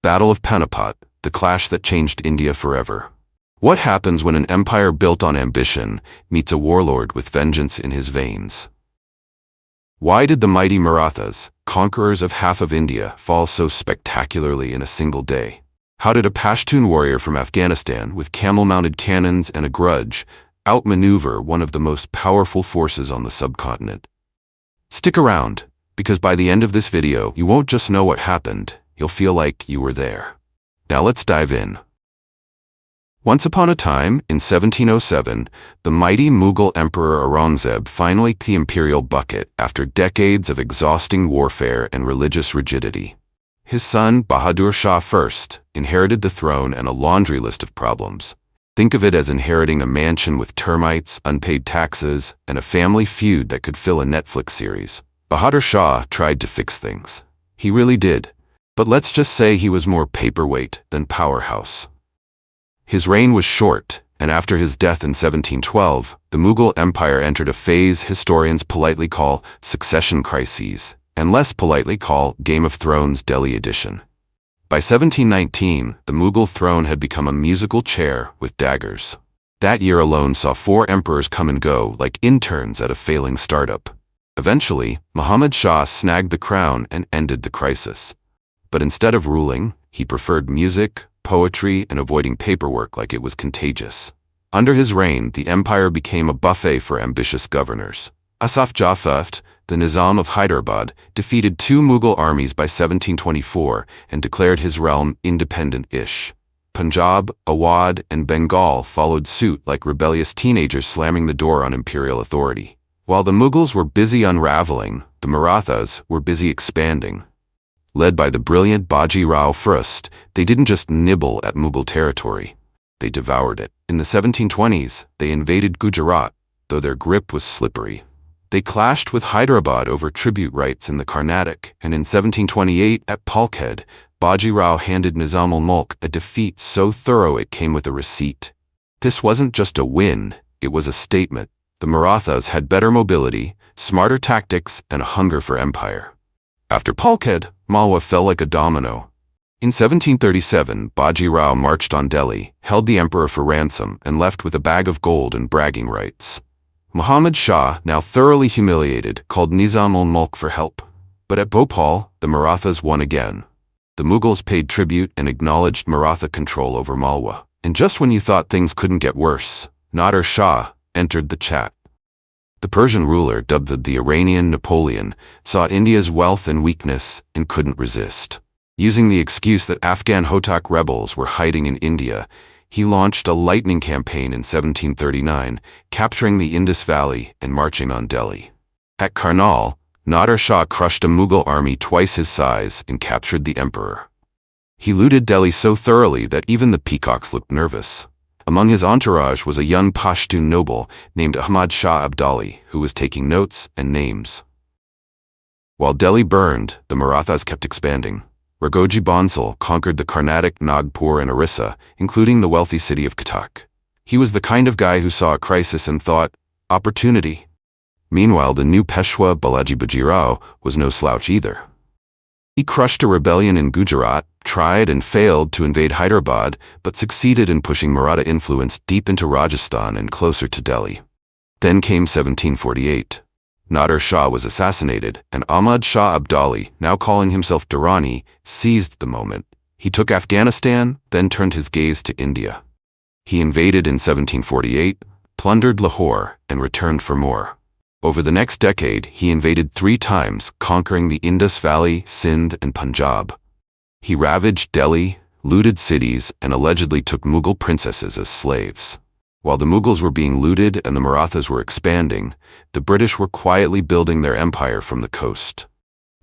Battle of Panipat, the clash that changed India forever. What happens when an empire built on ambition meets a warlord with vengeance in his veins? Why did the mighty Marathas, conquerors of half of India, fall so spectacularly in a single day? How did a Pashtun warrior from Afghanistan with camel-mounted cannons and a grudge outmaneuver one of the most powerful forces on the subcontinent? Stick around, because by the end of this video, you won't just know what happened, you'll feel like you were there. Now let's dive in. Once upon a time, in 1707, the mighty Mughal Emperor Aurangzeb finally kicked the imperial bucket after decades of exhausting warfare and religious rigidity. His son, Bahadur Shah I, inherited the throne and a laundry list of problems. Think of it as inheriting a mansion with termites, unpaid taxes, and a family feud that could fill a Netflix series. Bahadur Shah tried to fix things. He really did. But let's just say he was more paperweight than powerhouse. His reign was short, and after his death in 1712, the Mughal Empire entered a phase historians politely call succession crises, and less politely call Game of Thrones Delhi edition. By 1719, the Mughal throne had become a musical chair with daggers. That year alone saw 4 emperors come and go like interns at a failing startup. Eventually, Muhammad Shah snagged the crown and ended the crisis. But instead of ruling, he preferred music, poetry, and avoiding paperwork like it was contagious. Under his reign, the empire became a buffet for ambitious governors. Asaf Jaffat, the Nizam of Hyderabad, defeated 2 Mughal armies by 1724 and declared his realm independent-ish. Punjab, Awadh, and Bengal followed suit like rebellious teenagers slamming the door on imperial authority. While the Mughals were busy unraveling, the Marathas were busy expanding. Led by the brilliant Baji Rao I, they didn't just nibble at Mughal territory. They devoured it. In the 1720s, they invaded Gujarat, though their grip was slippery. They clashed with Hyderabad over tribute rights in the Carnatic, and in 1728 at Palkhed, Baji Rao handed Nizam-ul-Mulk a defeat so thorough it came with a receipt. This wasn't just a win, it was a statement. The Marathas had better mobility, smarter tactics, and a hunger for empire. After Palkhed, Malwa fell like a domino. In 1737, Baji Rao marched on Delhi, held the emperor for ransom, and left with a bag of gold and bragging rights. Muhammad Shah, now thoroughly humiliated, called Nizam-ul-Mulk for help. But at Bhopal, the Marathas won again. The Mughals paid tribute and acknowledged Maratha control over Malwa. And just when you thought things couldn't get worse, Nader Shah entered the chat. The Persian ruler, dubbed the Iranian Napoleon, saw India's wealth and weakness and couldn't resist. Using the excuse that Afghan Hotak rebels were hiding in India, he launched a lightning campaign in 1739, capturing the Indus Valley and marching on Delhi. At Karnal, Nader Shah crushed a Mughal army twice his size and captured the emperor. He looted Delhi so thoroughly that even the peacocks looked nervous. Among his entourage was a young Pashtun noble named Ahmad Shah Abdali, who was taking notes and names. While Delhi burned, the Marathas kept expanding. Raghojee Bansal conquered the Carnatic, Nagpur, and Orissa, including the wealthy city of Cuttack. He was the kind of guy who saw a crisis and thought, opportunity. Meanwhile, the new Peshwa Balaji Bajirao was no slouch either. He crushed a rebellion in Gujarat, tried and failed to invade Hyderabad, but succeeded in pushing Maratha influence deep into Rajasthan and closer to Delhi. Then came 1748. Nader Shah was assassinated, and Ahmad Shah Abdali, now calling himself Durrani, seized the moment. He took Afghanistan, then turned his gaze to India. He invaded in 1748, plundered Lahore, and returned for more. Over the next decade, he invaded 3 times, conquering the Indus Valley, Sindh, and Punjab. He ravaged Delhi, looted cities, and allegedly took Mughal princesses as slaves. While the Mughals were being looted and the Marathas were expanding, the British were quietly building their empire from the coast.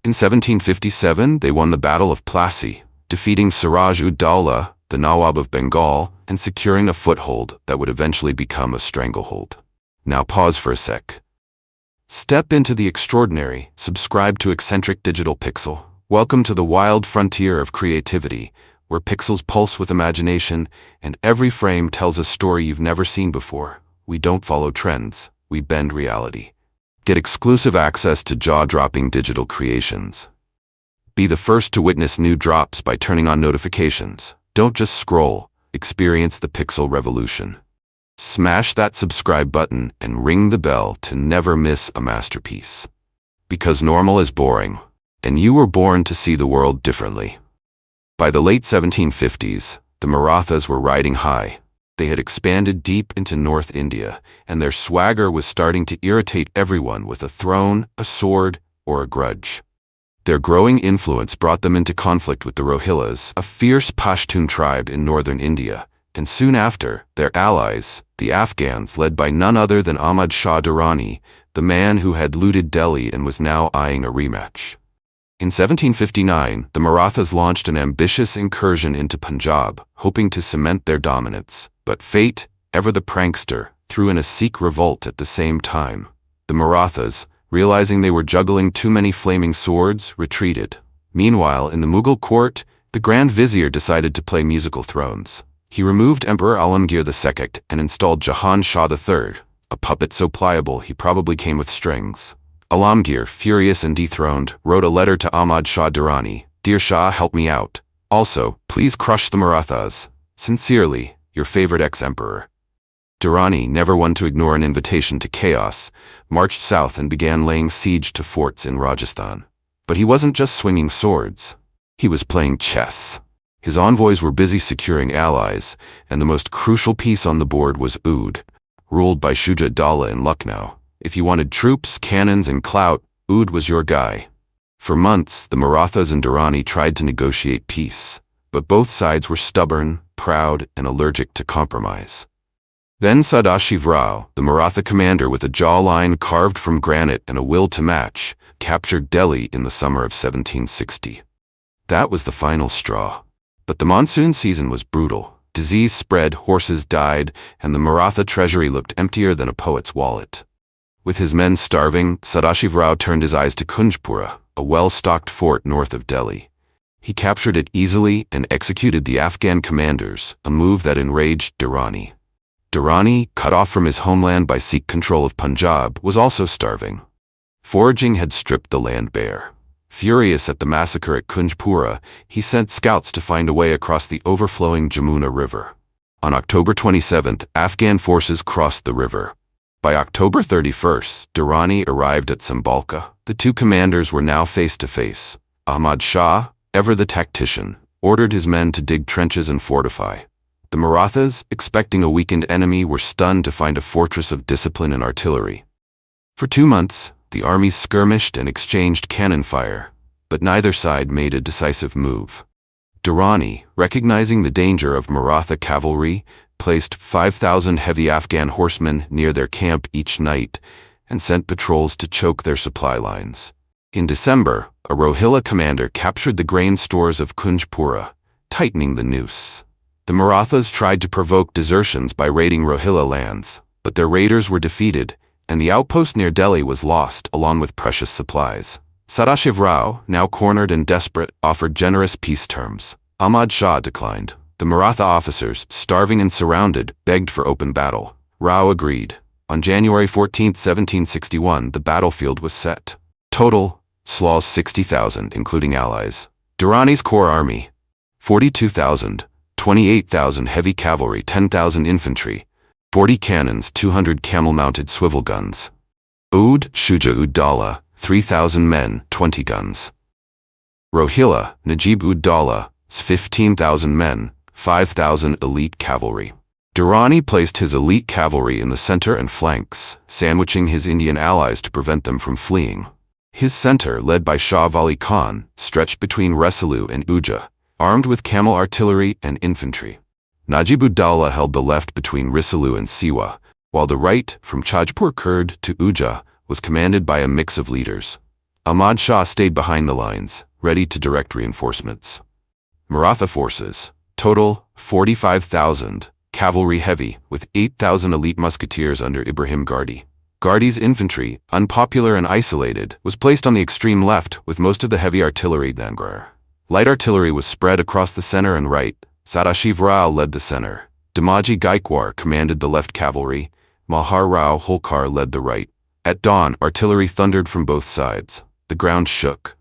In 1757, they won the Battle of Plassey, defeating Siraj-ud-Dawla, the Nawab of Bengal, and securing a foothold that would eventually become a stranglehold. Now pause for a sec. Step into the extraordinary, subscribe to Eccentric Digital Pixel. Welcome to the wild frontier of creativity, where pixels pulse with imagination and every frame tells a story you've never seen before. We don't follow trends, we bend reality. Get exclusive access to jaw-dropping digital creations. Be the first to witness new drops by turning on notifications. Don't just scroll, experience the pixel revolution. Smash that subscribe button and ring the bell to never miss a masterpiece. Because normal is boring, and you were born to see the world differently. By the late 1750s, the Marathas were riding high. They had expanded deep into North India, and their swagger was starting to irritate everyone with a throne, a sword, or a grudge. Their growing influence brought them into conflict with the Rohillas, a fierce Pashtun tribe in northern India, and soon after, their allies, the Afghans led by none other than Ahmad Shah Durrani, the man who had looted Delhi and was now eyeing a rematch. In 1759, the Marathas launched an ambitious incursion into Punjab, hoping to cement their dominance. But fate, ever the prankster, threw in a Sikh revolt at the same time. The Marathas, realizing they were juggling too many flaming swords, retreated. Meanwhile, in the Mughal court, the Grand Vizier decided to play musical thrones. He removed Emperor Alamgir II and installed Jahan Shah III, a puppet so pliable he probably came with strings. Alamgir, furious and dethroned, wrote a letter to Ahmad Shah Durrani, "Dear Shah, help me out. Also, please crush the Marathas. Sincerely, your favorite ex-emperor." Durrani, never one to ignore an invitation to chaos, marched south and began laying siege to forts in Rajasthan. But he wasn't just swinging swords. He was playing chess. His envoys were busy securing allies, and the most crucial piece on the board was Oud, ruled by Shuja Dalla in Lucknow. If you wanted troops, cannons, and clout, Oud was your guy. For months, the Marathas and Durrani tried to negotiate peace, but both sides were stubborn, proud, and allergic to compromise. Then Sadashiv Rao, the Maratha commander with a jawline carved from granite and a will to match, captured Delhi in the summer of 1760. That was the final straw. But the monsoon season was brutal. Disease spread, horses died, and the Maratha treasury looked emptier than a poet's wallet. With his men starving, Sadashiv Rao turned his eyes to Kunjpura, a well-stocked fort north of Delhi. He captured it easily and executed the Afghan commanders, a move that enraged Durrani. Durrani, cut off from his homeland by Sikh control of Punjab, was also starving. Foraging had stripped the land bare. Furious at the massacre at Kunjpura, he sent scouts to find a way across the overflowing Jamuna River. On October 27th, Afghan forces crossed the river. By October 31st, Durrani arrived at Sambalka. The two commanders were now face to face. Ahmad Shah, ever the tactician, ordered his men to dig trenches and fortify. The Marathas, expecting a weakened enemy, were stunned to find a fortress of discipline and artillery. For 2 months, the armies skirmished and exchanged cannon fire, but neither side made a decisive move. Durrani, recognizing the danger of Maratha cavalry, placed 5,000 heavy Afghan horsemen near their camp each night and sent patrols to choke their supply lines. In December, a Rohilla commander captured the grain stores of Kunjpura, tightening the noose. The Marathas tried to provoke desertions by raiding Rohilla lands, but their raiders were defeated, and the outpost near Delhi was lost along with precious supplies. Sadashiv Rao, now cornered and desperate, offered generous peace terms. Ahmad Shah declined. The Maratha officers, starving and surrounded, begged for open battle. Rao agreed. On January 14, 1761, the battlefield was set. Total, Slaws 60,000, including allies. Durrani's core army, 42,000. 28,000 heavy cavalry, 10,000 infantry, 40 cannons, 200 camel-mounted swivel guns. Oud, Shuja Ud Dalla, 3,000 men, 20 guns. Rohilla, Najib Ud Dalla, 15,000 men, 5,000 elite cavalry. Durrani placed his elite cavalry in the center and flanks, sandwiching his Indian allies to prevent them from fleeing. His center, led by Shah Wali Khan, stretched between Resalu and Uja, armed with camel artillery and infantry. Najib Ud Dawla held the left between Risalu and Siwa, while the right, from Chajpur Kurd to Uja, was commanded by a mix of leaders. Ahmad Shah stayed behind the lines, ready to direct reinforcements. Maratha forces, total 45,000, cavalry heavy, with 8,000 elite musketeers under Ibrahim Gardi. Gardi's infantry, unpopular and isolated, was placed on the extreme left with most of the heavy artillery Dangrar. Light artillery was spread across the center and right. Sadashiv Rao led the center. Damaji Gaikwar commanded the left cavalry. Malhar Rao Holkar led the right. At dawn, artillery thundered from both sides. The ground shook.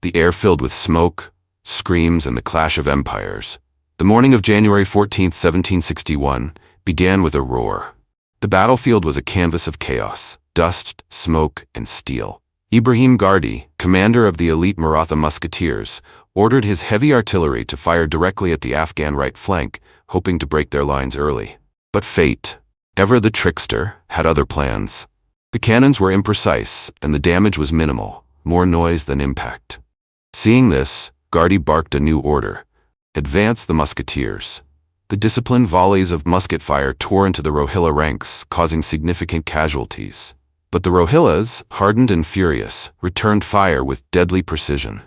the air filled with smoke, screams, and the clash of empires. The morning of January 14, 1761, began with a roar. The battlefield was a canvas of chaos, dust, smoke, and steel. Ibrahim Gardi, commander of the elite Maratha musketeers, ordered his heavy artillery to fire directly at the Afghan right flank, hoping to break their lines early. But fate, ever the trickster, had other plans. The cannons were imprecise, and the damage was minimal, more noise than impact. Seeing this, Gardi barked a new order: advance the musketeers. The disciplined volleys of musket fire tore into the Rohilla ranks, causing significant casualties. But the Rohillas, hardened and furious, returned fire with deadly precision.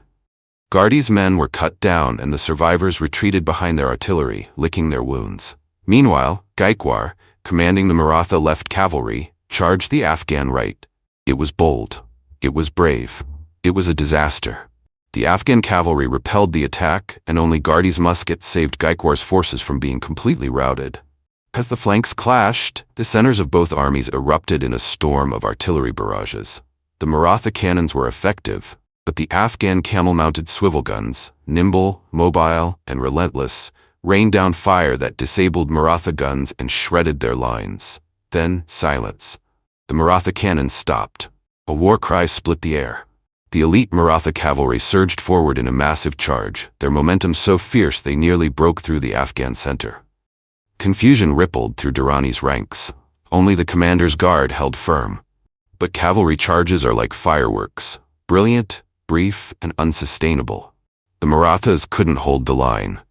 Gardi's men were cut down and the survivors retreated behind their artillery, licking their wounds. Meanwhile, Gaikwar, commanding the Maratha left cavalry, charged the Afghan right. It was bold. It was brave. It was a disaster. The Afghan cavalry repelled the attack, and only Gardi's muskets saved Gaikwar's forces from being completely routed. As the flanks clashed, the centers of both armies erupted in a storm of artillery barrages. The Maratha cannons were effective, but the Afghan camel-mounted swivel guns, nimble, mobile, and relentless, rained down fire that disabled Maratha guns and shredded their lines. Then, silence. The Maratha cannons stopped. A war cry split the air. The elite Maratha cavalry surged forward in a massive charge, their momentum so fierce they nearly broke through the Afghan center. Confusion rippled through Durrani's ranks. Only the commander's guard held firm. But cavalry charges are like fireworks, brilliant, brief, and unsustainable. The Marathas couldn't hold the line.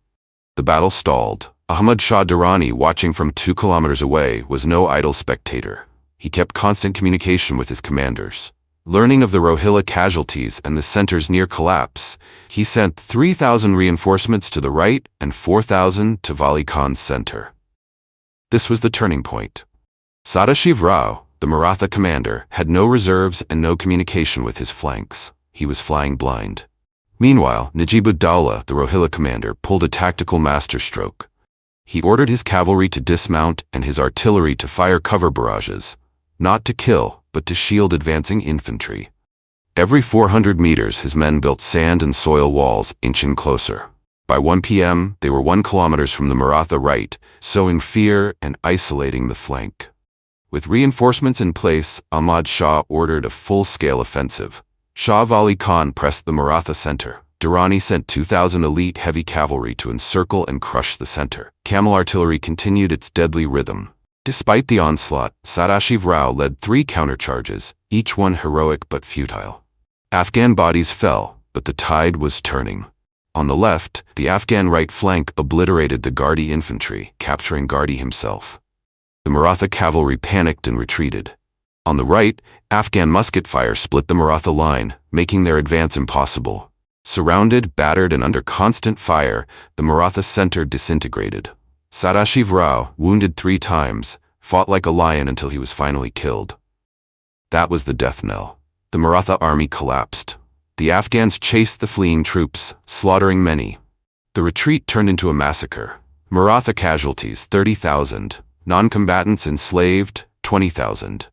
The battle stalled. Ahmad Shah Durrani, watching from 2 kilometers away, was no idle spectator. He kept constant communication with his commanders. Learning of the Rohilla casualties and the center's near collapse, he sent 3,000 reinforcements to the right and 4,000 to Wali Khan's center. This was the turning point. Sadashiv Rao, the Maratha commander, had no reserves and no communication with his flanks. He was flying blind. Meanwhile, Najib-ud-Dawla, the Rohilla commander, pulled a tactical masterstroke. He ordered his cavalry to dismount and his artillery to fire cover barrages, not to kill, but to shield advancing infantry. Every 400 meters his men built sand and soil walls, inching closer. By 1 p.m., they were 1 kilometer from the Maratha right, sowing fear and isolating the flank. With reinforcements in place, Ahmad Shah ordered a full-scale offensive. Shah Wali Khan pressed the Maratha center. Durrani sent 2,000 elite heavy cavalry to encircle and crush the center. Camel artillery continued its deadly rhythm. Despite the onslaught, Sadashiv Rao led 3 countercharges, each one heroic but futile. Afghan bodies fell, but the tide was turning. On the left, the Afghan right flank obliterated the Gardi infantry, capturing Gardi himself. The Maratha cavalry panicked and retreated. On the right, Afghan musket fire split the Maratha line, making their advance impossible. Surrounded, battered, and under constant fire, the Maratha center disintegrated. Sadashiv Rao, wounded 3 times, fought like a lion until he was finally killed. That was the death knell. The Maratha army collapsed. The Afghans chased the fleeing troops, slaughtering many. The retreat turned into a massacre. Maratha casualties, 30,000. Non-combatants enslaved, 20,000.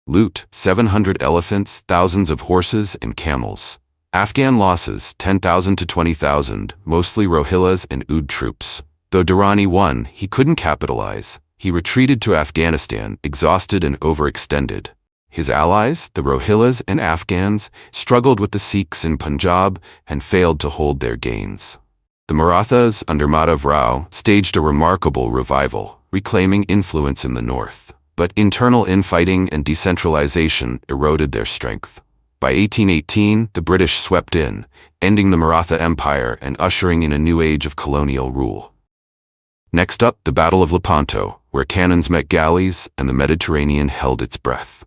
Loot, 700 elephants, thousands of horses and camels. Afghan losses, 10,000 to 20,000, mostly Rohillas and Oud troops. Though Durrani won, he couldn't capitalize. He retreated to Afghanistan, exhausted and overextended. His allies, the Rohillas and Afghans, struggled with the Sikhs in Punjab and failed to hold their gains. The Marathas, under Madhav Rao, staged a remarkable revival, reclaiming influence in the north. But internal infighting and decentralization eroded their strength. By 1818, the British swept in, ending the Maratha Empire and ushering in a new age of colonial rule. Next up, the Battle of Lepanto, where cannons met galleys and the Mediterranean held its breath.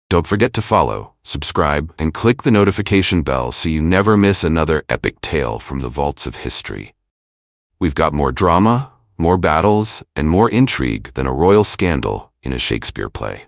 Don't forget to follow, subscribe, and click the notification bell so you never miss another epic tale from the vaults of history. We've got more drama, more battles, and more intrigue than a royal scandal in a Shakespeare play.